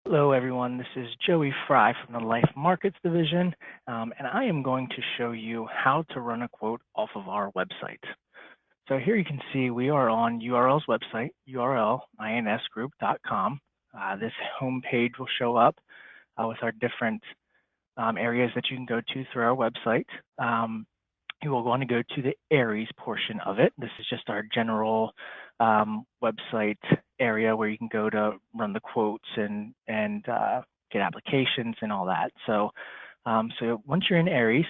Hello, everyone. This is Joey Fry from the Life Markets Division, and I am going to show you how to run a quote off of our website. So here you can see we are on URL's website, URL insgroup.com. This home page will show up with our different areas that you can go to through our website. You will want to go to the Aries portion of it. This is just our general website area where you can go to run the quotes and get applications and all that. So once you're in Aries,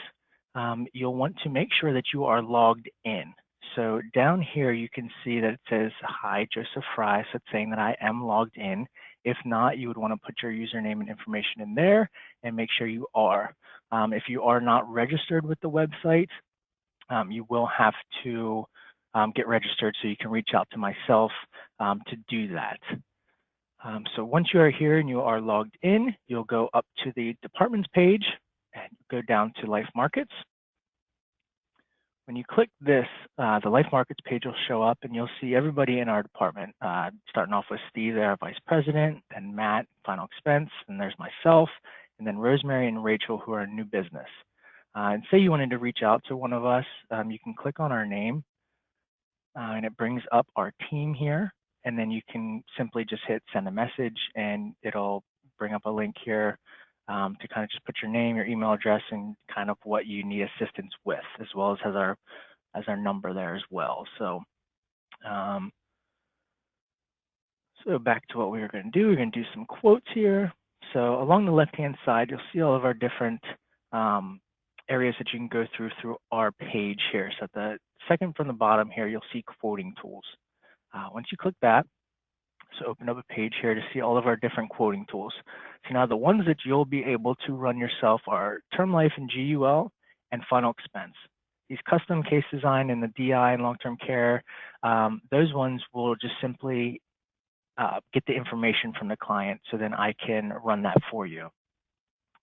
you'll want to make sure that you are logged in. So down here you can see that it says, "Hi, Joseph Fry," so it's saying that I am logged in. If not, you would want to put your username and information in there and make sure you are. If you are not registered with the website, you will have to get registered, so you can reach out to myself to do that. So once you are here and you are logged in, you'll go up to the departments page and go down to Life Markets. When you click this, the Life Markets page will show up and you'll see everybody in our department, starting off with Steve, our Vice President, then Matt, Final Expense, and there's myself, and then Rosemary and Rachel, who are new business. And say you wanted to reach out to one of us, you can click on our name and it brings up our team here, and then you can simply just hit send a message and it'll bring up a link here to kind of just put your name, your email address, and kind of what you need assistance with, as well as has our number there as well. So so back to what we were going to do. We're going to do some quotes here. So along the left-hand side, you'll see all of our different areas that you can go through our page here. So at the second from the bottom here, you'll see quoting tools. Once you click that, so open up a page here to see all of our different quoting tools. So now the ones that you'll be able to run yourself are Term Life and GUL and Final Expense. These custom case design and the DI and long-term care, those ones will just simply get the information from the client, so then I can run that for you.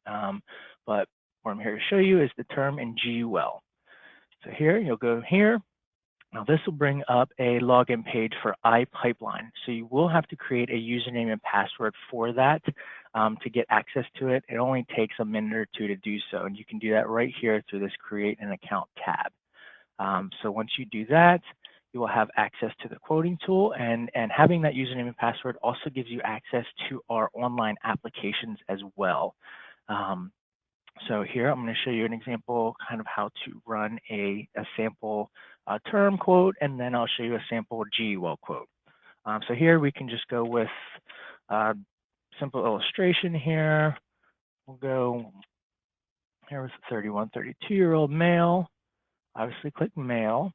But what I'm here to show you is the term and GUL. So here, you'll go here. Now this will bring up a login page for iPipeline. So you will have to create a username and password for that to get access to it. It only takes a minute or two to do so, and you can do that right here through this Create an Account tab. So once you do that, you will have access to the quoting tool, and having that username and password also gives you access to our online applications as well. So here I'm going to show you an example kind of how to run a sample term quote, and then I'll show you a sample GUL quote. So here we can just go with simple illustration here. We'll go here with a 31, 32-year-old male. Obviously click male.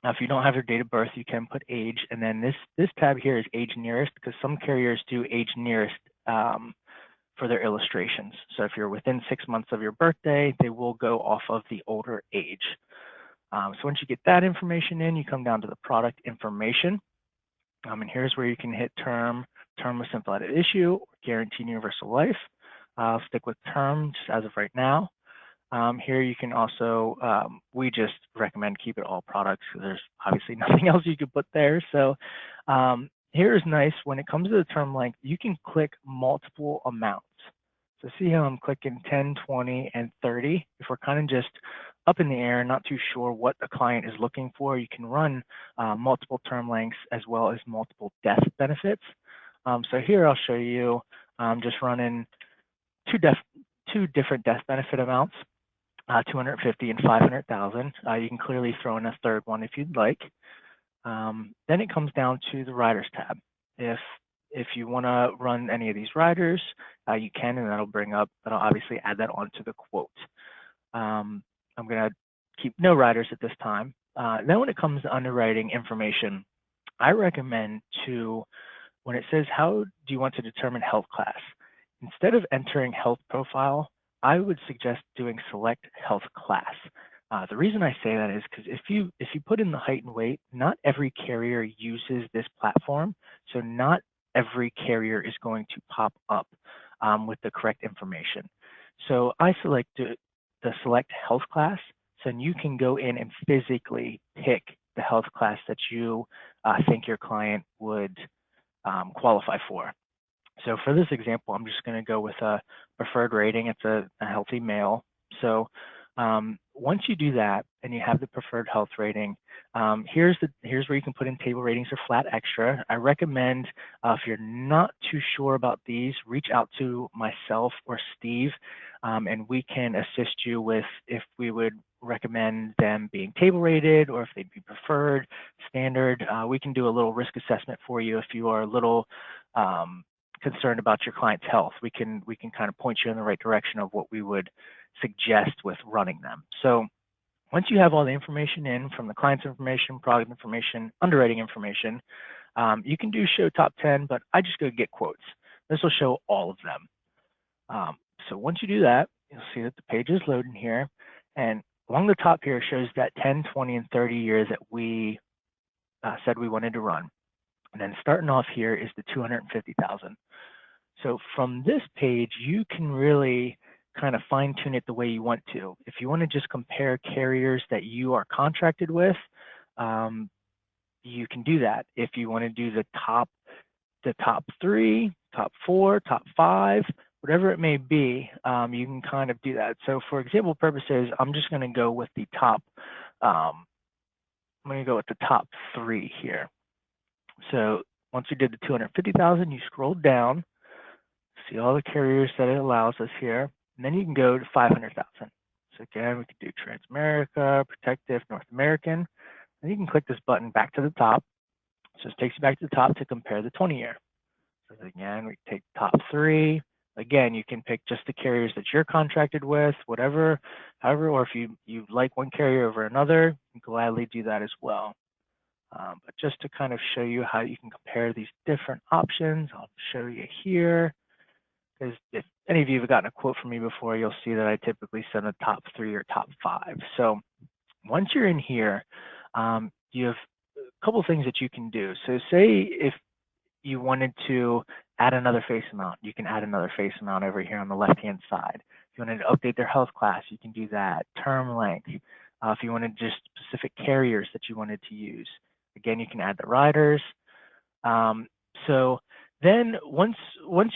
Now, if you don't have your date of birth, you can put age, and then this tab here is age nearest, because some carriers do age nearest for their illustrations. So if you're within 6 months of your birthday, they will go off of the older age. So once you get that information in, you come down to the product information. And here's where you can hit term with simple added issue, or guaranteed universal life. I'll stick with term just as of right now. Here you can also, we just recommend keep it all products, because there's obviously nothing else you could put there. So here is nice, when it comes to the term length, you can click multiple amounts. So see how I'm clicking 10, 20, and 30. If we're kind of just up in the air, not too sure what the client is looking for, you can run multiple term lengths as well as multiple death benefits. So here I'll show you just running two different death benefit amounts, 250 and 500,000. You can clearly throw in a third one if you'd like. Then it comes down to the riders tab. If you want to run any of these riders, you can, and that'll obviously add that onto the quote. I'm going to keep no riders at this time. Then when it comes to underwriting information, I recommend when it says, how do you want to determine health class? Instead of entering health profile, I would suggest doing select health class. The reason I say that is because if you put in the height and weight, not every carrier uses this platform, so not every carrier is going to pop up with the correct information. So I select the select health class, so you can go in and physically pick the health class that you think your client would qualify for. So for this example, I'm just going to go with a preferred rating. It's a healthy male. So once you do that and you have the preferred health rating, here's where you can put in table ratings or flat extra. I recommend if you're not too sure about these, reach out to myself or Steve, and we can assist you with if we would recommend them being table rated or if they'd be preferred, standard. We can do a little risk assessment for you if you are a little concerned about your client's health. We can kind of point you in the right direction of what we would suggest with running them. So once you have all the information in from the client's information, product information, underwriting information, you can do show top 10, but I just go get quotes. This will show all of them. So once you do that, you'll see that the page is loading here, and along the top here shows that 10, 20, and 30 years that we said we wanted to run. And then starting off here is the 250,000. So from this page, you can really kind of fine tune it the way you want to. If you want to just compare carriers that you are contracted with, you can do that. If you want to do the top 3, top 4, top 5, whatever it may be, you can kind of do that. So for example purposes, I'm just going to go with the top. I'm going to go with the top 3 here. So once we did the 250,000, you scroll down, see all the carriers that it allows us here, and then you can go to 500,000. So again, we can do Transamerica, Protective, North American, and you can click this button back to the top. So this takes you back to the top to compare the 20-year. So again, we take top 3. Again, you can pick just the carriers that you're contracted with, whatever, however, or if you like one carrier over another, you can gladly do that as well. But just to kind of show you how you can compare these different options, I'll show you here. Because if any of you have gotten a quote from me before, you'll see that I typically send a top 3 or top 5. So once you're in here, you have a couple things that you can do. So say if you wanted to add another face amount, you can add another face amount over here on the left-hand side. If you wanted to update their health class, you can do that. Term length. If you wanted just specific carriers that you wanted to use, again, you can add the riders. So then once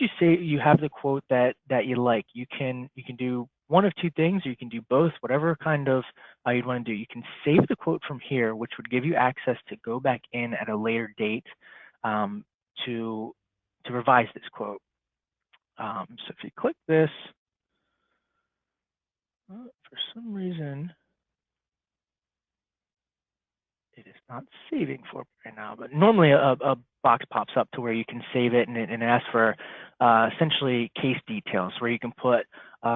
you say you have the quote that you like, you can do one of two things, or you can do both, whatever kind of you'd want to do. You can save the quote from here, which would give you access to go back in at a later date to revise this quote. So if you click this, for some reason it is not saving for right now, but normally a box pops up to where you can save it, and it asks for essentially case details where you can put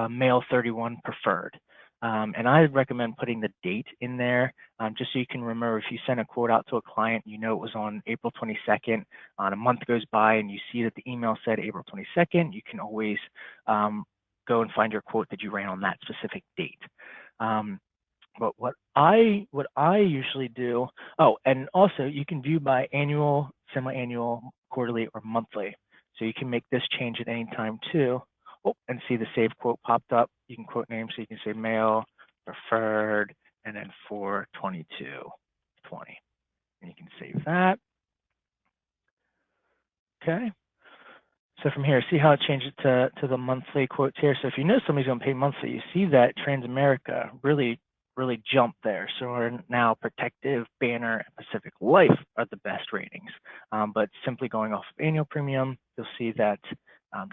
male 31 preferred. And I recommend putting the date in there just so you can remember if you send a quote out to a client, you know it was on April 22nd, a month goes by and you see that the email said April 22nd, you can always go and find your quote that you ran on that specific date. But what I usually do, oh, and also you can view by annual, semi-annual, quarterly, or monthly. So you can make this change at any time too. Oh, and see the save quote popped up. You can quote name, so you can say male, preferred, and then 4/22/20. And you can save that. Okay. So from here, see how it changed it to the monthly quotes here. So if you know somebody's going to pay monthly, you see that Transamerica really jump there. So we're now Protective, Banner, and Pacific Life are the best ratings. But simply going off of annual premium, you'll see that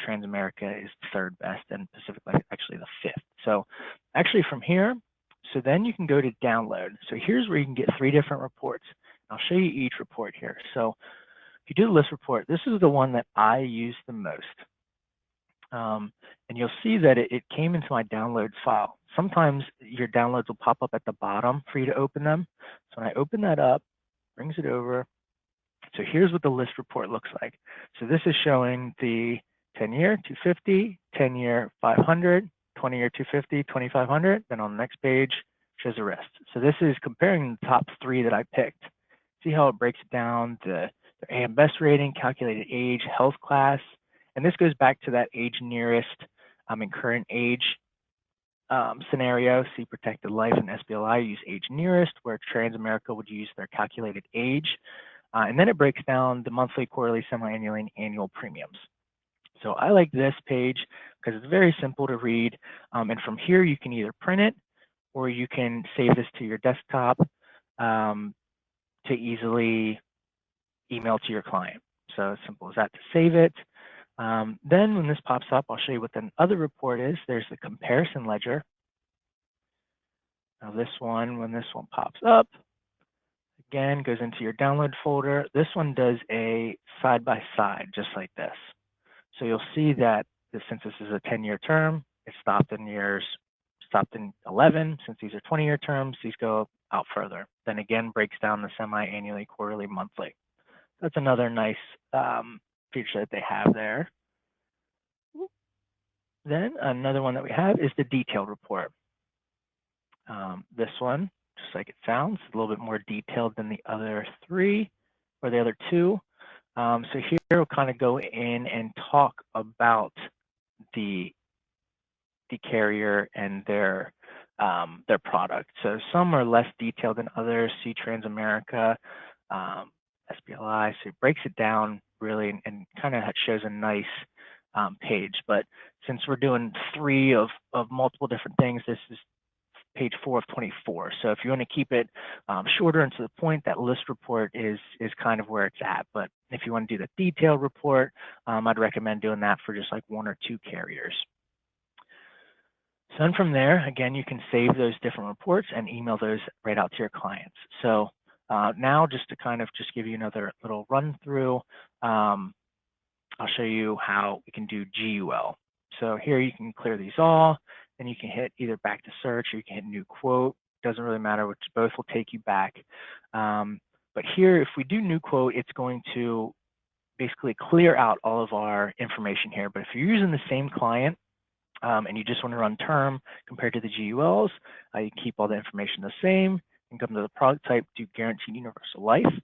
Transamerica is the 3rd best and Pacific Life actually the 5th. So actually from here, so then you can go to download. So here's where you can get 3 different reports. I'll show you each report here. So if you do the list report, this is the one that I use the most. And you'll see that it came into my downloads file. Sometimes your downloads will pop up at the bottom for you to open them. So when I open that up, brings it over. So here's what the list report looks like. So this is showing the 10-year 250, 10-year 500, 20-year 250, 2500. Then on the next page shows the rest. So this is comparing the top 3 that I picked. See how it breaks it down, the AM Best rating, calculated age, health class. And this goes back to that age nearest and current age scenario. See, Protected Life and SBLI use age nearest, where Transamerica would use their calculated age. And then it breaks down the monthly, quarterly, semi-annual, and annual premiums. So I like this page because it's very simple to read. And from here, you can either print it or you can save this to your desktop to easily email to your client. So as simple as that to save it. Then when this pops up, I'll show you what the other report is. There's the comparison ledger. Now this one, when this one pops up, again, goes into your download folder. This one does a side-by-side, just like this. So you'll see that since this is a 10-year term, it stopped in 11. Since these are 20-year terms, these go out further. Then again, breaks down the semi-annually, quarterly, monthly. That's another nice feature that they have there. Then another one that we have is the detailed report. This one, just like it sounds, a little bit more detailed than the other three or the other two. So here we'll kind of go in and talk about the carrier and their product. So some are less detailed than others. See Transamerica, SBLI. So it breaks it down really and kind of shows a nice page. But since we're doing 3 of multiple different things, this is page 4 of 24. So if you want to keep it shorter and to the point, that list report is kind of where it's at. But if you want to do the detailed report, I'd recommend doing that for just like 1 or 2 carriers. So then from there, again, you can save those different reports and email those right out to your clients. So now just to kind of just give you another little run through, I'll show you how we can do GUL. So here you can clear these all, and you can hit either back to search or you can hit new quote. Doesn't really matter, which both will take you back. But here, if we do new quote, it's going to basically clear out all of our information here. But if you're using the same client and you just want to run term compared to the GULs, you keep all the information the same and come to the product type, do guaranteed universal life.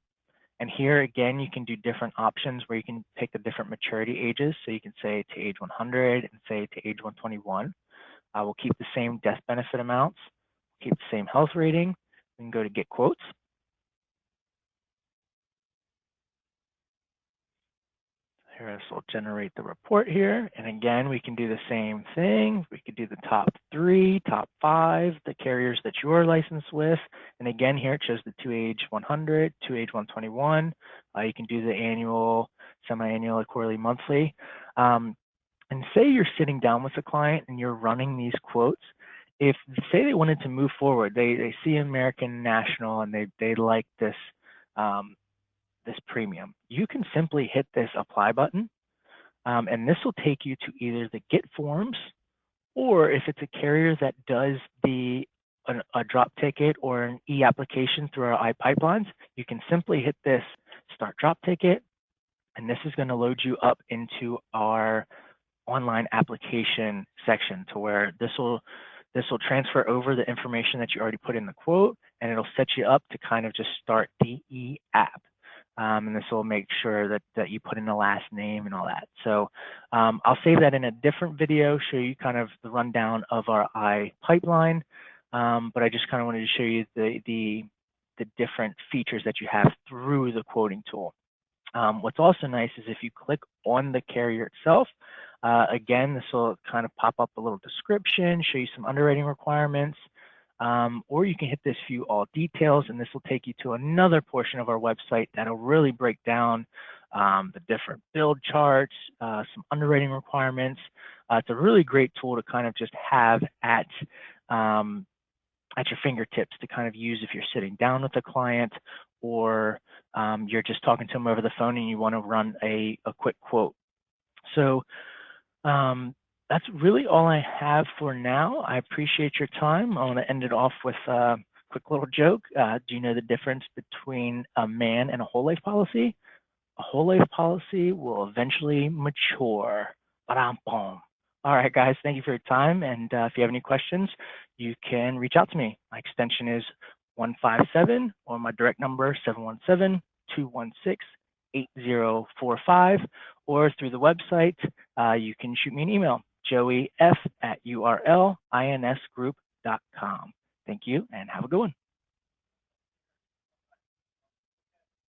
And here again, you can do different options where you can pick the different maturity ages. So you can say to age 100 and say to age 121. We'll keep the same death benefit amounts, keep the same health rating. We can go to get quotes. Here, this will generate the report here. And again, we can do the same thing. We could do the top 3, top 5, the carriers that you are licensed with. And again, here it shows the to age 100, to age 121. You can do the annual, semi-annual, quarterly, monthly. And say you're sitting down with a client and you're running these quotes. If say they wanted to move forward, they see American National and they like this this premium, you can simply hit this apply button, and this will take you to either the get forms, or if it's a carrier that does a drop ticket or an e-application through our iPipelines, you can simply hit this start drop ticket, and this is going to load you up into our online application section to where this will transfer over the information that you already put in the quote, and it'll set you up to kind of just start the e-app. And this will make sure that you put in the last name and all that. So I'll save that in a different video, show you kind of the rundown of our iPipeline. But I just kind of wanted to show you the different features that you have through the quoting tool. What's also nice is if you click on the carrier itself, again, this will kind of pop up a little description, show you some underwriting requirements, or you can hit this view all details, and this will take you to another portion of our website that'll really break down the different build charts, some underwriting requirements. It's a really great tool to kind of just have at your fingertips to kind of use if you're sitting down with a client, or you're just talking to them over the phone and you want to run a quick quote. So that's really all I have for now. I appreciate your time. I want to end it off with a quick little joke. Do you know the difference between a man and a whole life policy? A whole life policy will eventually mature. Ba-dum-bum. All right, guys, thank you for your time. And if you have any questions, you can reach out to me. My extension is 157, or my direct number 717-216-8045, or through the website, you can shoot me an email, joeyf@urlinsgroup.com. Thank you and have a good one.